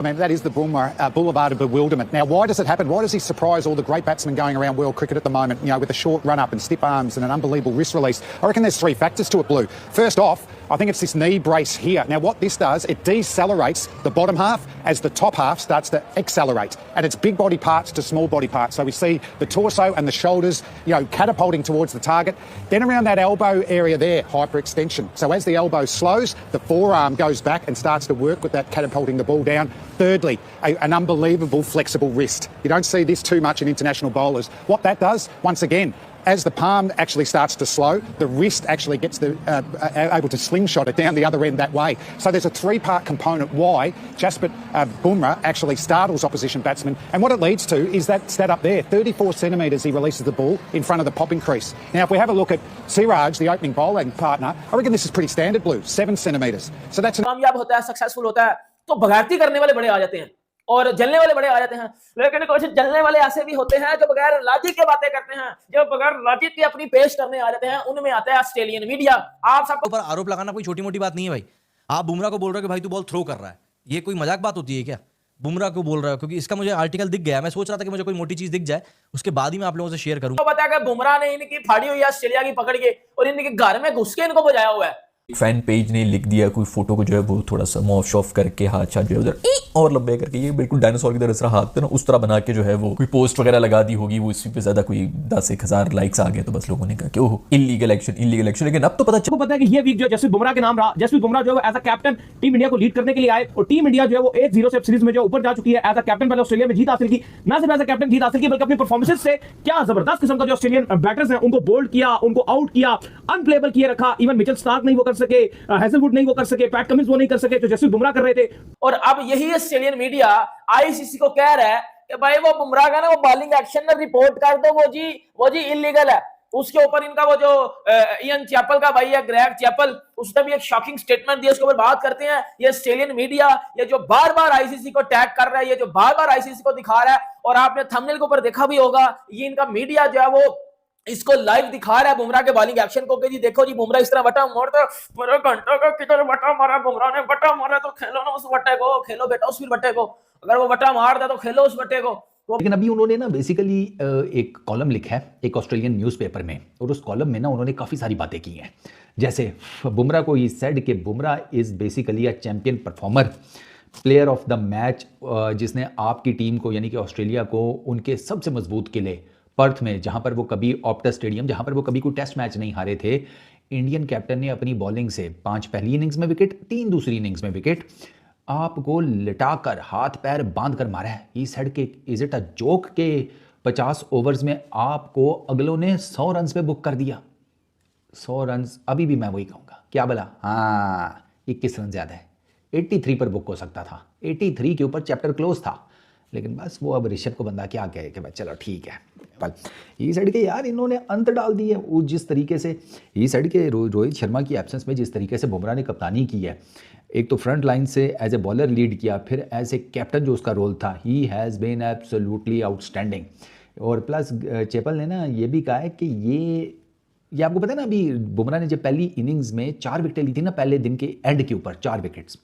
I mean, that is the boulevard of bewilderment. Now, why does it happen? Why does he surprise all the great batsmen going around world cricket at the moment, with a short run-up and stiff arms and an unbelievable wrist release? I reckon there's three factors to it, Blue. First off, I think it's this knee brace here. Now, what this does, it decelerates the bottom half as the top half starts to accelerate. And it's big body parts to small body parts. So we see the torso and the shoulders, catapulting towards the target. Then around that elbow area there, hyperextension. So as the elbow slows, the forearm goes back and starts to work with that catapulting the ball down. Thirdly, an unbelievable flexible wrist. You don't see this too much in international bowlers. What that does, once again, as the palm actually starts to slow, the wrist actually gets able to slingshot it down the other end that way. So there's a three-part component why Jasprit Bumrah actually startles opposition batsmen. And what it leads to is that stat up there, 34 centimetres he releases the ball in front of the popping crease. Now, if we have a look at Siraj, the opening bowling partner, I reckon this is pretty standard, Blue, 7 centimetres. So that's... कामयाब होता है, successful होता है, तो बगावती करने वाले बड़े आ जाते हैं और जलने वाले बड़े आ जाते हैं। लेकिन कुछ जलने वाले ऐसे भी होते हैं जो बगैर लॉजिक के बातें करते हैं, जो बगैर लॉजिक के अपनी पेश करने आ जाते हैं। उनमें आता है ऑस्ट्रेलियन मीडिया। आप सब ऊपर आरोप लगाना कोई छोटी मोटी बात नहीं है भाई। आप बुमराह को बोल रहे हो कि भाई तू बॉल थ्रो कर रहा है, ये कोई मजाक बात होती है क्या? बुमराह को बोल रहा है क्योंकि इसका मुझे आर्टिकल दिख गया, मैं सोच रहा था कि मुझे कोई मोटी चीज दिख जाए, उसके बाद ही मैं आप लोगों से शेयर करूंगा। तो पता है कि बुमराह ने इनकी फाड़ी हुई है ऑस्ट्रेलिया की पकड़ के और इनके घर में घुस के इनको बजाया हुआ है। फैन पेज ने लिख दिया कोई फोटो को जो है वो थोड़ा सा मॉफ शॉफ करके हाथ छाट जो है उधर और लंबे करके, ये बिल्कुल डायनासोर की तरह से हाथ पे ना उस तरह बना के जो है वो कोई पोस्ट वगैरह लगा दी होगी, वो इसी पे ज्यादा कोई 10,000 लाइक्स आ गए तो बस लोगों ने कहा कि ओह इलीगल एक्शन। लेकिन अब तो पता है कि ये वीक जो जसप्रीत बुमराह के नाम रहा। जसप्रीत बुमराह जो है as a captain team India को लीड करने के लिए आए और टीम इंडिया जो है वो 1-0 से सीरीज में जो ऊपर जा चुकी है। एज अ कैप्टन पहले ऑस्ट्रेलिया में जीत हासिल की, ना सिर्फ एज अ कैप्टन जीत हासिल की बल्कि अपनी परफॉर्मेंसेस से क्या जबरदस्त किस्म का जो ऑस्ट्रेलियन बैटर्स हैं उनको बोल्ड किया, उनको आउट किया, अनप्लेएबल किए रखा। इवन मिचेल स्टार्क नहीं वो कर सके, हेजलवुड नहीं वो कर सके, पैट कमिंस वो नहीं कर सके, जो जसप्रीत बुमराह कर रहे थे। और अब यही ऑस्ट्रेलियन मीडिया आईसीसी को कह रहा है कि भाई वो बुमराह का ना वो बॉलिंग एक्शन में रिपोर्ट कर दो, वो जी इलीगल है। उसके ऊपर इनका वो जो इयन चैपल का भाई है, ग्रेग चैपल, उसने भी एक शॉकिंग स्टेटमेंट दिया, उसके ऊपर बात करते हैं। ये ऑस्ट्रेलियन मीडिया ये जो बार-बार आईसीसी को टैग कर रहा है, ये जो बार-बार आईसीसी को दिखा रहा है, और आपने थंबनेल के ऊपर देखा भी होगा, ये इनका मीडिया जो है वो इसको लाइव दिखा रहा है बुमराह के बॉलिंग एक्शन को कि जी देखो जी बुमराह इस तरह वटा मारता, मेरे घंटा का किधर वटा मारा बुमराह ने, वटा मारा तो खेलो ना उस वटे को, खेलो बेटा उस वटे को, अगर वो वटा मार दे तो खेलो उस वटे को। लेकिन अभी उन्होंने ना बेसिकली एक कॉलम लिखा है एक ऑस्ट्रेलियन न्यूज़पेपर में, और उस कॉलम में ना उन्होंने काफ़ी सारी बातें की हैं। जैसे बुमराह को ही सेड कि Bumrah is basically a champion performer, player of the match, जिसने आपकी टीम को यानी कि ऑस्ट्रेलिया को उनके सबसे मजबूत किले पर्थ में, जहां पर वो कभी ऑप्टा स्टेडियम, जहां पर वो कभी कोई टेस्ट मैच नहीं हारे थे, इंडियन कैप्टन ने अपनी बॉलिंग से 5 पहली इनिंग्स में विकेट, 3 दूसरी इनिंग्स में विकेट, आपको लिटाकर हाथ पैर बांध कर मारा है। ई सेड के इज इट अ जोक के 50 ओवर्स में आपको अगलों ने 100 रन पे बुक कर दिया। 100 रन, अभी भी मैं वही कहूँगा, क्या बोला, हाँ 21 रन ज़्यादा है, 83 पर बुक हो सकता था, 83 के ऊपर चैप्टर क्लोज था। लेकिन बस वो अब ऋषभ को बंदा क्या कहे कि भाई चलो ठीक है। पर ये साइड के यार इन्होंने अंत डाल दी है। वो जिस तरीके से ये साइड के रोहित शर्मा की एब्सेंस में जिस तरीके से बुमराह ने कप्तानी की है, एक तो फ्रंट लाइन से एज ए बॉलर लीड किया, फिर एज ए कैप्टन जो उसका रोल था, he has been absolutely outstanding. और प्लस चेपल ने ना ये भी कहा है कि ये आपको पता है ना, अभी बुमराह ने जब पहली इनिंग्स में 4 विकेटें ली थी ना, पहले दिन के एंड के ऊपर 4 विकेट्स,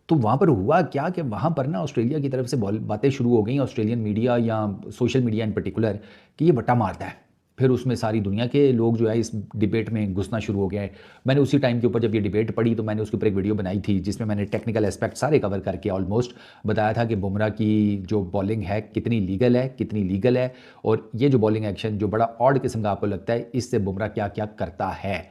तो वहाँ पर हुआ क्या कि वहाँ पर ना ऑस्ट्रेलिया की तरफ से बातें शुरू हो गई, ऑस्ट्रेलियन मीडिया या सोशल मीडिया इन पर्टिकुलर, कि ये वटा मारता है। फिर उसमें सारी दुनिया के लोग जो है इस डिबेट में घुसना शुरू हो गया है। मैंने उसी टाइम के ऊपर जब ये डिबेट पढ़ी तो मैंने उसके ऊपर एक वीडियो बनाई थी जिसमें मैंने टेक्निकल एस्पेक्ट सारे कवर करके ऑलमोस्ट बताया था कि बुमराह की जो बॉलिंग है कितनी लीगल है, कितनी लीगल है, और ये जो बॉलिंग एक्शन जो बड़ा ऑड किस्म का आपको लगता है, इससे बुमराह क्या क्या करता है।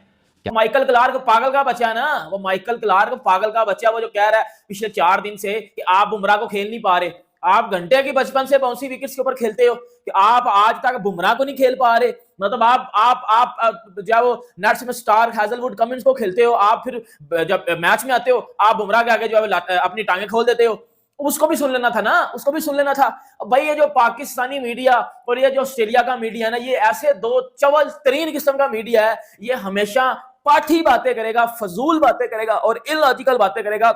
माइकल क्लार्क पागल का बच्चा ना, वो माइकल क्लार्क पागल का बच्चा, वो जो कह रहा है पिछले 4 दिन से कि आप बुमराह को खेल नहीं पा रहे, आप घंटे की बचपन से बाउंसी विकेट्स के ऊपर खेलते हो, कि आप आज तक बुमराह को नहीं खेल पा रहे। मतलब आप जब वो नेट्स में स्टार्क, हेजलवुड, कमिंस को खेलते हो, आप फिर जब मैच में आते हो आप बुमराह के आगे जो है अपनी टांगे खोल देते हो। उसको भी सुन लेना था ना, उसको भी सुन लेना था भाई। ये जो पाकिस्तानी मीडिया और ये जो ऑस्ट्रेलिया का मीडिया ना, ये ऐसे 2 चवल तरीन किस्म का मीडिया है। ये हमेशा पाठी बातें करेगा, फजूल बातें करेगा और इलॉजिकल बातें करेगा,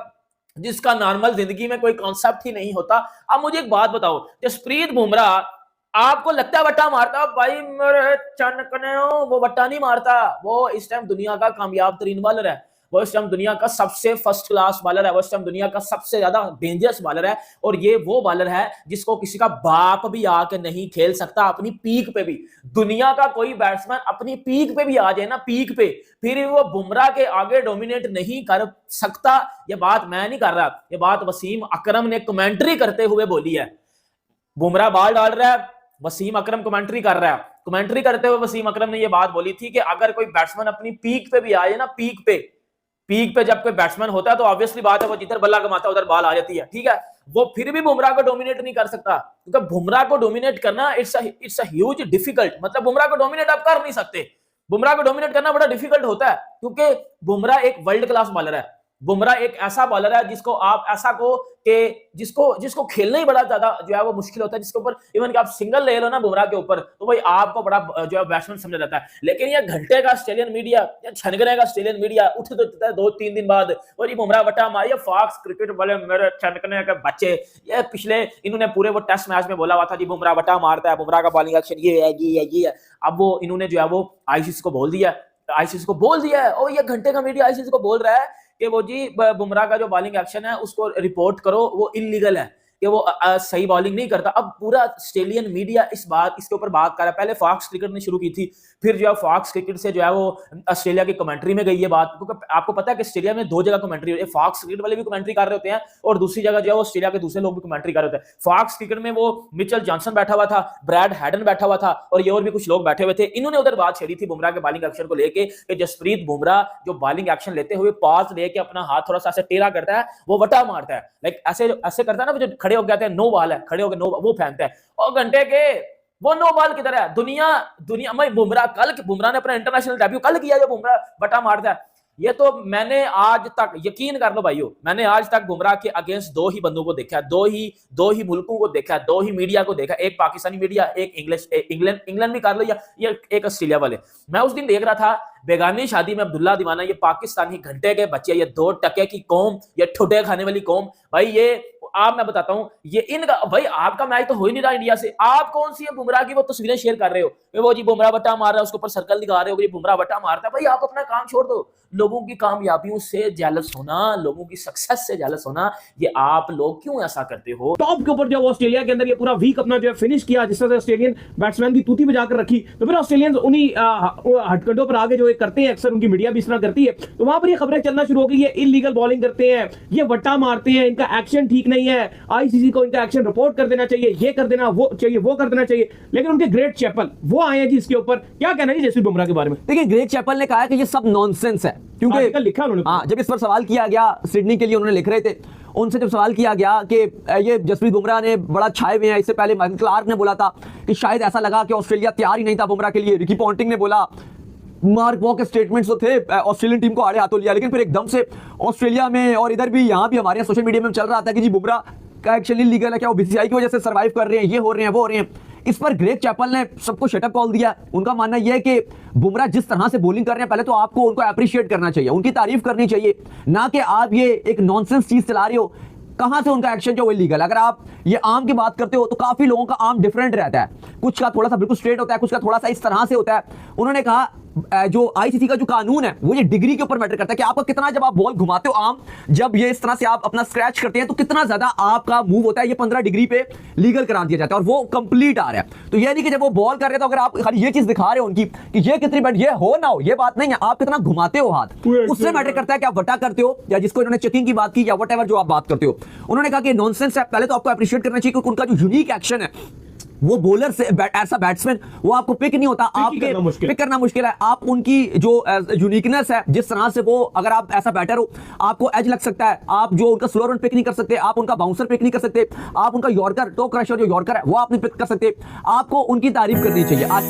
जिसका नॉर्मल जिंदगी में कोई कॉन्सेप्ट ही नहीं होता। अब मुझे एक बात बताओ, जसप्रीत बुमराह आपको लगता है वट्टा मारता? भाई मेरे चनकने वो वट्टा नहीं मारता। वो इस टाइम दुनिया का कामयाब तरीन बॉलर है, वो इस टाइम दुनिया का सबसे फर्स्ट क्लास बॉलर है, वो इस टाइम दुनिया का सबसे ज्यादा डेंजरस बॉलर है। और ये वो बॉलर है जिसको किसी का बाप भी आके नहीं खेल सकता अपनी पीक पे भी। दुनिया का कोई बैट्समैन अपनी पीक पे भी आ जाए ना, पीक पे, फिर वो बुमराह के आगे डोमिनेट नहीं कर सकता। ये बात मैं नहीं कर रहा, ये बात वसीम अकरम ने कमेंट्री करते हुए बोली है। बुमराह बॉल डाल रहा है, वसीम अकरम कमेंट्री कर रहा है। कमेंट्री करते हुए वसीम अकरम ने यह बात बोली थी कि अगर कोई बैट्समैन अपनी पीक पे भी आए ना, पीक पे जब कोई बैट्समैन होता है तो ऑब्वियसली बात है वो जिधर बल्ला कमाता है उधर बॉल आ जाती है, ठीक है। वो फिर भी बुमराह को डोमिनेट नहीं कर सकता, क्योंकि बुमराह को डोमिनेट करना इट्स अ ह्यूज डिफिकल्ट। मतलब बुमराह को डोमिनेट आप कर नहीं सकते, बुमराह को डोमिनेट करना बड़ा डिफिकल्ट होता है, क्योंकि बुमराह एक वर्ल्ड क्लास बॉलर है। बुमराह एक ऐसा बॉलर है जिसको आप ऐसा को कि जिसको खेलना ही बड़ा ज्यादा जो है वो मुश्किल होता है, जिसके ऊपर इवन कि आप सिंगल ले लो ना बुमराह के ऊपर तो भाई आपको बड़ा जो है बैट्समैन समझा जाता है। लेकिन ये घंटे का ऑस्ट्रेलियन मीडिया या छनकने का ऑस्ट्रेलियन मीडिया उठ तो जाता है 2-3 दिन बाद, और ये बुमराह बटा मार, ये फॉक्स क्रिकेट वाले मेरे छनकने के बच्चे, ये पिछले इन्होंने पूरे वो टेस्ट मैच में बोला हुआ था जी बुमराह बटा मारता है, बुमराह का बॉलिंग एक्शन ये है। अब वो इन्होंने जो है वो आईसीसी को बोल दिया है, और ये घंटे का मीडिया आईसीसी को बोल रहा है कि वो जी बुमराह का जो बॉलिंग एक्शन है उसको रिपोर्ट करो, वो इलीगल है, कि वो सही बॉलिंग नहीं करता। अब पूरा ऑस्ट्रेलियन मीडिया इसके ऊपर बात कर रहा है। पहले फॉक्स क्रिकेट ने शुरू की थी, फिर जो है फॉक्स क्रिकेट से जो है वो ऑस्ट्रेलिया की कमेंट्री में गई ये बात, क्योंकि आपको पता है कि ऑस्ट्रेलिया में 2 जगह कमेंट्री होती है। फॉक्स क्रिकेट वाले भी कमेंट्री कर रहे होते हैं और दूसरी जगह जो है वो ऑस्ट्रेलिया के दूसरे लोग भी कमेंट्री कर रहे होते हैं। फॉक्स क्रिकेट में वो मिचेल जॉनसन बैठा हुआ था, ब्रैड हैडन बैठा हुआ था और ये और भी कुछ लोग बैठे हुए थे। इन्होंने उधर बात छेड़ी थी बुमराह के बॉलिंग एक्शन को लेके कि जसप्रीत बुमराह जो बॉलिंग एक्शन लेते हुए पॉज लेके अपना हाथ थोड़ा सा ऐसे टेढ़ा करता है, वो वटा मारता है, लाइक ऐसे करता है ना, जो खड़े हो जाते हैं नो बॉल है, खड़े होकर नो वो फेंकता है, और घंटे के वो नो बॉल किधर है। दुनिया में बुमराह ने अपना इंटरनेशनल डेब्यू कल किया, जो बुमराह बटा मारता है। ये तो मैंने आज तक, यकीन कर लो भाइयों, मैंने आज तक बुमराह के अगेंस्ट 2 ही बंदों को देखा है, 2 ही मुल्कों को देखा है, 2 ही मीडिया को देखा, एक पाकिस्तानी मीडिया, एक इंग्लैंड भी कर लो, या ये एक ऑस्ट्रेलिया वाले। मैं उस दिन देख रहा था बेगानी शादी में अब्दुल्ला दीवाना, ये पाकिस्तानी घंटे के बच्चे, ये 2 टके की कौम, ये ठुडे खाने वाली कौम, भाई ये आप मैं बताता हूं, ये इनका भाई आपका मैच तो हो ही नहीं रहा इंडिया से, आप कौन सी है बुमराह की वो तस्वीरें शेयर कर रहे हो, वो जी बुमराह बट्टा मार रहा है, उसके ऊपर सर्कल दिखा रहे हो, ये बुमराह बट्टा मारता है। भाई आप अपना काम छोड़ दो, लोगों की कामयाबियों से जेलस होना, लोगों की सक्सेस से जेलस होना, ये आप लोग क्यों ऐसा करते हो। टॉप के ऊपर जो ऑस्ट्रेलिया के अंदर ये पूरा वीक अपना जो है फिनिश किया, जिस तरह से ऑस्ट्रेलियन बैट्समैन की तूती बजाकर रखी, तो फिर ऑस्ट्रेलियंस उन्हीं हटकंडों पर आगे जो करते हैं, अक्सर उनकी मीडिया भी इस तरह करती है, तो वहां पर ये खबरें चलना शुरू हो गई, ये इलीगल बॉलिंग करते हैं, ये वट्टा मारते हैं, इनका एक्शन ठीक नहीं है, आईसीसी को इनका एक्शन रिपोर्ट कर देना चाहिए, ये कर देना, वो चाहिए, वो कर देना चाहिए। लेकिन उनके ग्रेट चैपल वो आए हैं जी इसके ऊपर, क्या कहना है जसप्रीत बुमराह के बारे में। देखिए ग्रेग चैपल ने कहा कि ये सब नॉनसेंस है, क्योंकि लिखा उन्होंने, हाँ, जब इस पर सवाल किया गया, सिडनी के लिए उन्होंने लिख रहे थे, उनसे जब सवाल किया गया कि ये जसप्रीत बुमराह ने बड़ा छाए हुए हैं, इससे पहले माइकल क्लार्क ने बोला था कि शायद ऐसा लगा कि ऑस्ट्रेलिया तैयार ही नहीं था बुमराह के लिए, रिकी पॉन्टिंग ने बोला, मार्क वॉ के स्टेटमेंट्स तो थे, ऑस्ट्रेलियन टीम को आड़े हाथों लिया, लेकिन फिर एकदम से ऑस्ट्रेलिया में और इधर भी, यहाँ भी हमारे सोशल मीडिया में चल रहा था कि जी बुमराह का एक्शन इलीगल है, क्या वो बीसीसीआई की वजह से सर्वाइव कर रहे हैं, ये हो रहे हैं, वो हो रहे हैं। इस पर ग्रेग चैपल ने सबको शटअप कॉल दिया। उनका मानना यह है कि बुमराह जिस तरह से बॉलिंग कर रहे हैं, पहले तो आपको उनको अप्रिशिएट करना चाहिए, उनकी तारीफ करनी चाहिए, ना कि आप ये एक नॉनसेंस चीज चला रहे हो। कहां से उनका एक्शन जो इलीगल। अगर आप ये आर्म की बात करते हो तो काफी लोगों का आर्म डिफरेंट रहता है, कुछ का थोड़ा सा बिल्कुल स्ट्रेट होता है, कुछ का थोड़ा सा इस तरह से होता है। उन्होंने कहा जो आईसीसी का जो कानून है वो ये डिग्री के ऊपर मैटर करता है कि आपका कितना, जब आप बॉल घुमाते हो आर्म, जब ये इस तरह से आप अपना स्क्रैच करते हैं तो कितना ज्यादा आपका मूव होता है, ये 15 डिग्री पे लीगल करा दिया जाता है और वो कंप्लीट आ रहा है। तो ये नहीं कि जब वो बॉल कर रहे तो अगर आप खाली ये चीज दिखा रहे हो उनकी कि ये कितनी बैट, ये हो ना हो, ये बात नहीं है, आप कितना घुमाते हो हाथ, उससे मैटर करता है कि आप वटा करते हो या जिसको इन्होंने चेकिंग की बात की या वट एवर जो आप बात करते हो। उन्होंने कहा कि नॉनसेंस है, पहले तो आपको अप्रिशिएट करना चाहिए क्योंकि उनका जो यूनिक एक्शन है, वो बॉलर से ऐसा बैट्समैन वो आपको पिक नहीं होता, आपके पिक करना मुश्किल है। आप उनकी जो यूनिकनेस है, जिस तरह से वो, अगर आप ऐसा बैटर हो आपको एज लग सकता है, आप जो उनका स्लो रन पिक नहीं कर सकते, आप उनका बाउंसर पिक नहीं कर सकते, आप उनका यॉर्कर, टो क्रशर जो यॉर्कर है वो आप नहीं पिक कर सकते, आपको उनकी तारीफ करनी चाहिए। आज